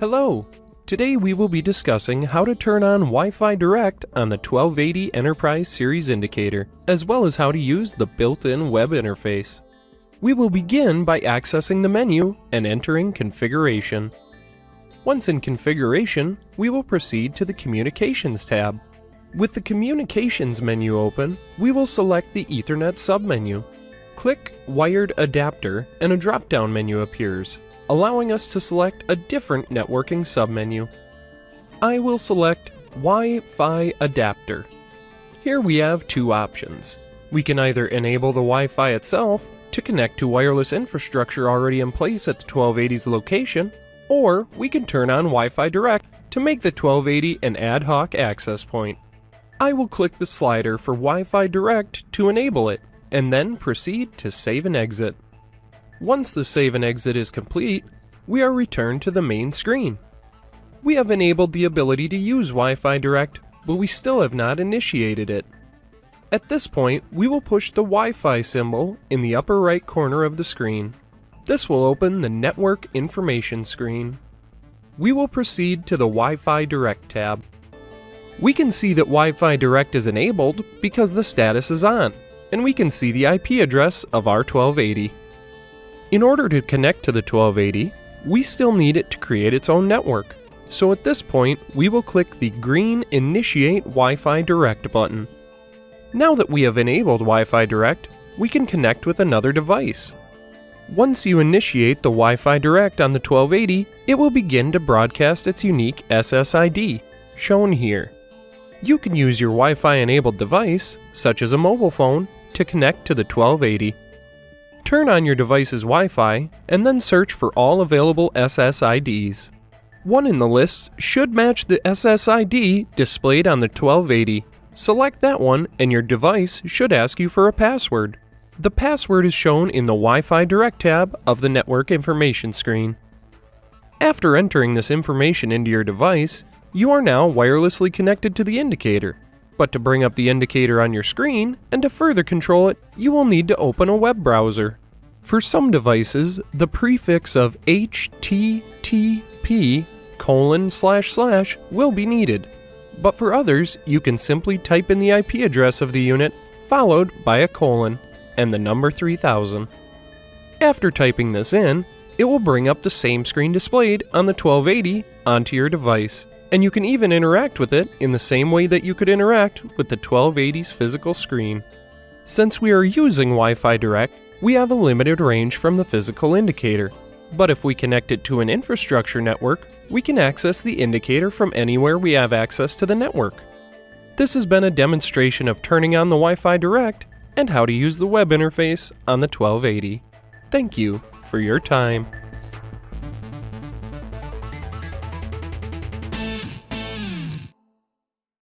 Hello! Today we will be discussing how to turn on Wi-Fi Direct on the 1280 Enterprise series indicator, as well as how to use the built-in web interface. We will begin by accessing the menu and entering Configuration. Once in Configuration, we will proceed to the Communications tab. With the Communications menu open, we will select the Ethernet submenu. Click Wired Adapter and a drop-down menu appears, allowing us to select a different networking submenu. I will select Wi-Fi Adapter. Here we have two options. We can either enable the Wi-Fi itself to connect to wireless infrastructure already in place at the 1280's location, or we can turn on Wi-Fi Direct to make the 1280 an ad hoc access point. I will click the slider for Wi-Fi Direct to enable it, and then proceed to save and exit. Once the save and exit is complete, we are returned to the main screen. We have enabled the ability to use Wi-Fi Direct, but we still have not initiated it. At this point, we will push the Wi-Fi symbol in the upper right corner of the screen. This will open the Network Information screen. We will proceed to the Wi-Fi Direct tab. We can see that Wi-Fi Direct is enabled because the status is on, and we can see the IP address of our 1280. In order to connect to the 1280, we still need it to create its own network. So at this point, we will click the green Initiate Wi-Fi Direct button. Now that we have enabled Wi-Fi Direct, we can connect with another device. Once you initiate the Wi-Fi Direct on the 1280, it will begin to broadcast its unique SSID, shown here. You can use your Wi-Fi enabled device, such as a mobile phone, to connect to the 1280. Turn on your device's Wi-Fi and then search for all available SSIDs. One in the list should match the SSID displayed on the 1280. Select that one and your device should ask you for a password. The password is shown in the Wi-Fi Direct tab of the Network Information screen. After entering this information into your device, you are now wirelessly connected to the indicator. But to bring up the indicator on your screen and to further control it, you will need to open a web browser. For some devices, the prefix of http:// will be needed. But for others, you can simply type in the IP address of the unit, followed by a colon, and the number 3000. After typing this in, it will bring up the same screen displayed on the 1280 onto your device, and you can even interact with it in the same way that you could interact with the 1280's physical screen. Since we are using Wi-Fi Direct, we have a limited range from the physical indicator, but if we connect it to an infrastructure network, we can access the indicator from anywhere we have access to the network. This has been a demonstration of turning on the Wi-Fi Direct and how to use the web interface on the 1280. Thank you for your time.